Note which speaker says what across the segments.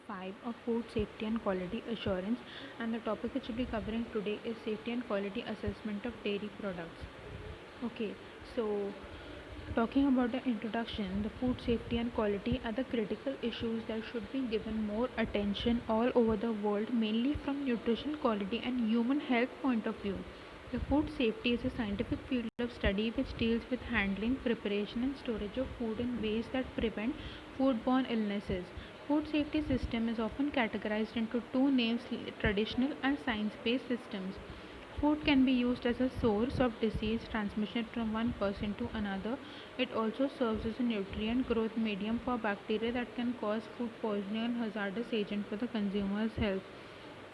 Speaker 1: 5 of food safety and quality assurance, and the topic which we'll be covering today is safety and quality assessment of dairy products. Okay, so talking about the introduction, the food safety and quality are the critical issues that should be given more attention all over the world, mainly from nutrition quality and human health point of view. The food safety is a scientific field of study which deals with handling, preparation, and storage of food in ways that prevent foodborne illnesses. Food safety system is often categorized into two names: traditional and science-based systems. Food can be used as a source of disease transmission from one person to another. It also serves as a nutrient growth medium for bacteria that can cause food poisoning and hazardous agent for the consumer's health.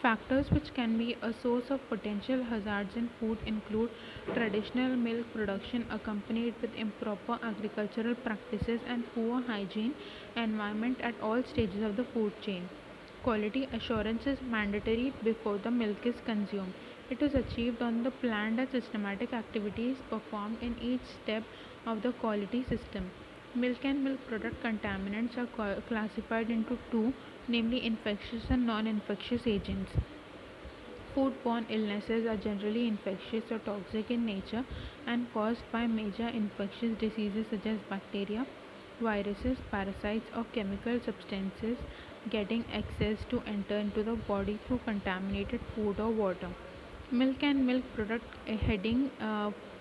Speaker 1: Factors which can be a source of potential hazards in food include traditional milk production accompanied with improper agricultural practices and poor hygiene environment at all stages of the food chain. Quality assurance is mandatory before the milk is consumed. It is achieved on the planned and systematic activities performed in each step of the quality system. Milk and milk product contaminants are classified into two, namely infectious and non-infectious agents. Foodborne illnesses are generally infectious or toxic in nature and caused by major infectious diseases such as bacteria, viruses, parasites, or chemical substances getting access to enter into the body through contaminated food or water. Milk and milk product heading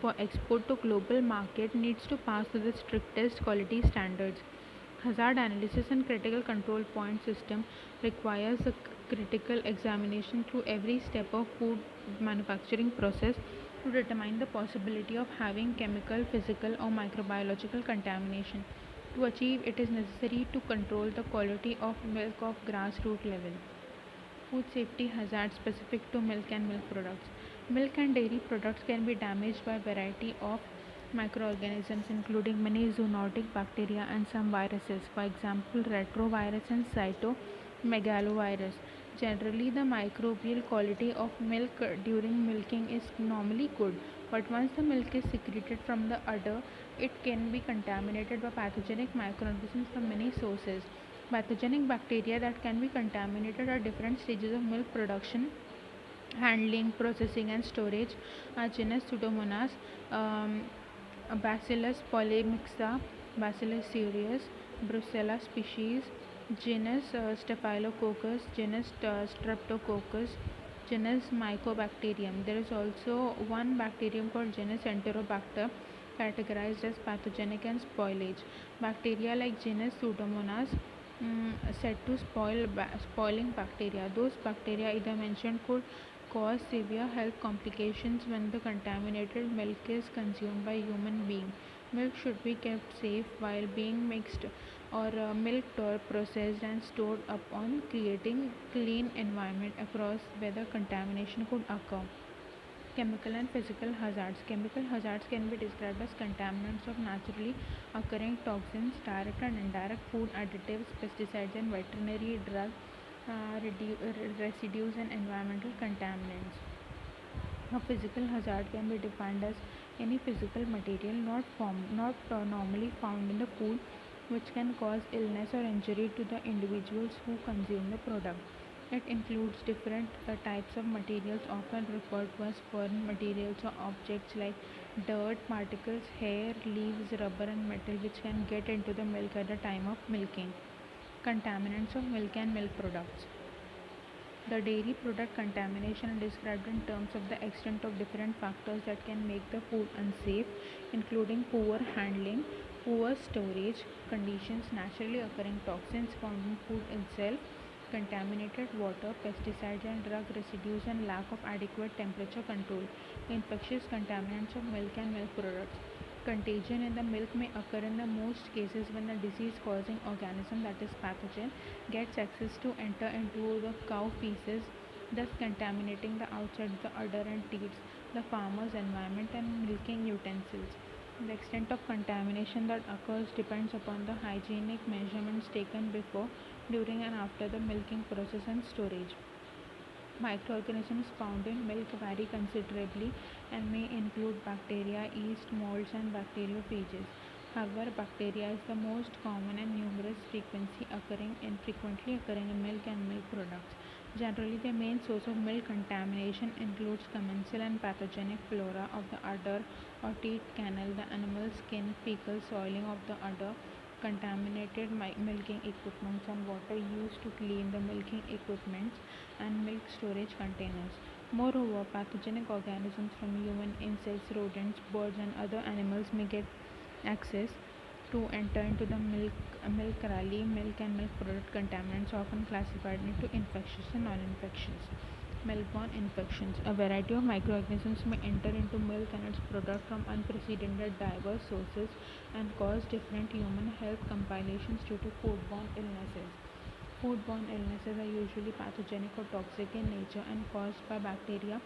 Speaker 1: for export to global market needs to pass through the strictest quality standards. Hazard analysis and critical control point system requires a critical examination through every step of food manufacturing process to determine the possibility of having chemical, physical, or microbiological contamination. To achieve it is necessary to control the quality of milk of grassroots level. Food safety hazards specific to milk and milk products. Milk and dairy products can be damaged by a variety of microorganisms including many zoonotic bacteria and some viruses, for example retrovirus and cytomegalovirus. Generally, the microbial quality of milk during milking is normally good, but once the milk is secreted from the udder, it can be contaminated by pathogenic microorganisms from many sources. Pathogenic bacteria that can be contaminated at different stages of milk production, handling, processing, and storage are genus Pseudomonas, um, Bacillus polymyxa, Bacillus cereus, Brucella species, genus Staphylococcus, genus Streptococcus, genus Mycobacterium. There is also one bacterium called genus Enterobacter, categorized as pathogenic and spoilage. Bacteria like genus Pseudomonas said to spoiling bacteria. Those bacteria either mentioned could cause severe health complications when the contaminated milk is consumed by human being. Milk should be kept safe while being mixed or milked or processed and stored up on creating clean environment across where the contamination could occur. Chemical and physical hazards. Chemical hazards can be described as contaminants of naturally occurring toxins, direct and indirect food additives, pesticides, and veterinary drug residues and environmental contaminants. A physical hazard can be defined as any physical material not normally found in the food which can cause illness or injury to the individuals who consume the product. It includes different types of materials often referred to as foreign materials or objects like dirt, particles, hair, leaves, rubber and metal which can get into the milk at the time of milking. Contaminants of milk and milk products. The dairy product contamination is described in terms of the extent of different factors that can make the food unsafe, including poor handling, poor storage conditions, naturally occurring toxins found in food itself, contaminated water, pesticides and drug residues, and lack of adequate temperature control. Infectious contaminants of milk and milk products. Contagion in the milk may occur in the most cases when the disease causing organism, that is pathogen, gets access to enter into the cow feces, thus contaminating the outside of the udder and teats, the farmer's environment and milking utensils. The extent of contamination that occurs depends upon the hygienic measurements taken before, during and after the milking process and storage. Microorganisms found in milk vary considerably and may include bacteria, yeast, molds, and bacteriophages. However, bacteria is the most common and numerous frequently occurring in milk and milk products. Generally, the main source of milk contamination includes commensal and pathogenic flora of the udder or teat canal, the animal skin, fecal soiling of the udder, contaminated milking equipments and water used to clean the milking equipments and milk storage containers. Moreover, pathogenic organisms from human insects, rodents, birds, and other animals may get access to enter into the milk rally. Milk and milk product contaminants often classified into infectious and non-infectious. Milk-borne infections. A variety of microorganisms may enter into milk and its product from unprecedented diverse sources and cause different human health complications due to foodborne illnesses. Foodborne illnesses are usually pathogenic or toxic in nature and caused by bacteria,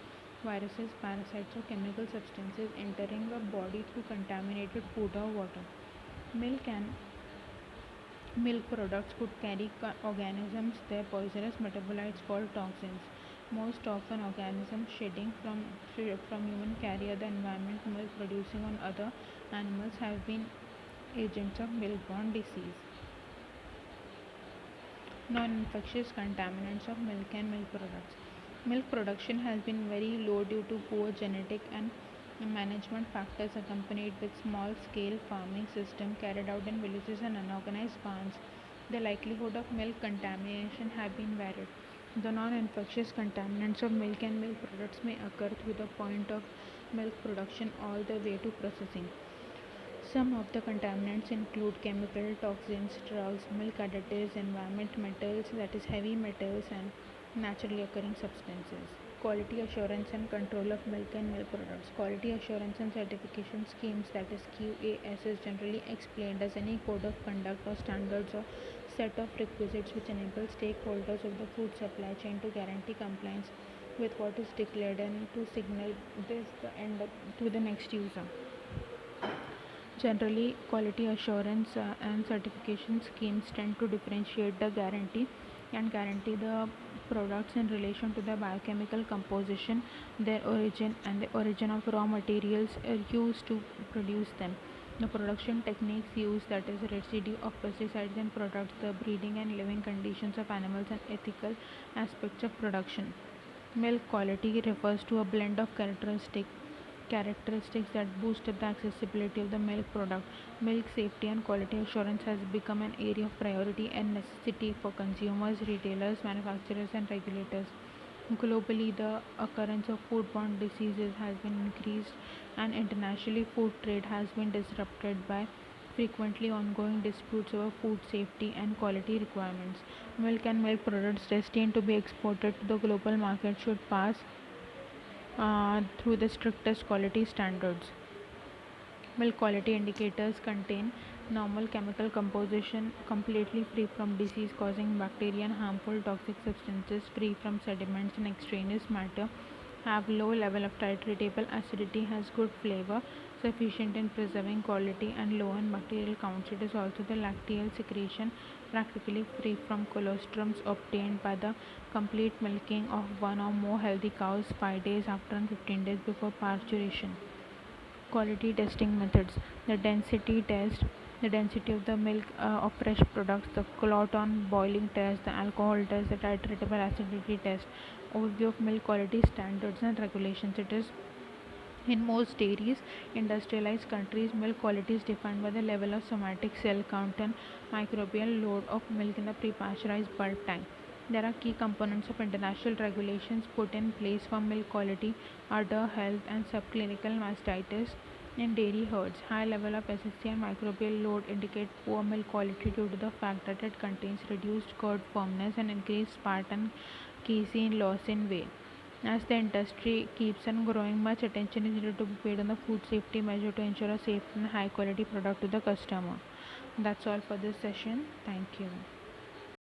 Speaker 1: viruses, parasites, or chemical substances entering the body through contaminated food or water. Milk and milk products could carry organisms their poisonous metabolites called toxins. Most often, organisms shedding from human carrier the environment milk producing on other animals have been agents of milk-borne disease. Non-infectious contaminants of milk and milk products. Milk production has been very low due to poor genetic and management factors accompanied with small-scale farming system carried out in villages and unorganized barns. The likelihood of milk contamination have been varied. The non-infectious contaminants of milk and milk products may occur through the point of milk production all the way to processing. Some of the contaminants include chemical toxins, drugs, milk additives, environment metals, that is heavy metals, and naturally occurring substances. Quality assurance and control of milk and milk products. Quality assurance and certification schemes, that is QAS, is generally explained as any code of conduct or standards or set of requisites which enable stakeholders of the food supply chain to guarantee compliance with what is declared and to signal this the end to the next user. Generally, quality assurance and certification schemes tend to differentiate the guarantee the products in relation to the biochemical composition, their origin, and the origin of raw materials used to produce them. The production techniques used, that is, residue of pesticides in products, the breeding and living conditions of animals, and ethical aspects of production. Milk quality refers to a blend of characteristics that boost the accessibility of the milk product. Milk safety and quality assurance has become an area of priority and necessity for consumers, retailers, manufacturers, and regulators. Globally, the occurrence of foodborne diseases has been increased, and internationally, food trade has been disrupted by frequently ongoing disputes over food safety and quality requirements. Milk and milk products destined to be exported to the global market should pass through the strictest quality standards. Milk quality indicators contain normal chemical composition, completely free from disease causing bacteria and harmful toxic substances, free from sediments and extraneous matter, have low level of titratable acidity, has good flavor, sufficient in preserving quality, and low in bacterial counts. It is also the lacteal secretion, practically free from colostrums, obtained by the complete milking of one or more healthy cows 5 days after and 15 days before parturition. Quality testing methods: the density test, the density of the milk of fresh products, the Cloton boiling test, the alcohol test, the titratable acidity test. Overview of milk quality standards and regulations. It is in most dairies, industrialized countries, milk quality is defined by the level of somatic cell count and microbial load of milk in the pre-pasteurized bulk tank. There are key components of international regulations put in place for milk quality: udder health and subclinical mastitis in dairy herds. High level of SSC and microbial load indicate poor milk quality due to the fact that it contains reduced curd firmness and increased spat and casein loss in whey. As the industry keeps on growing, much attention is needed to be paid on the food safety measure to ensure a safe and high quality product to the customer. That's all for this session. Thank you.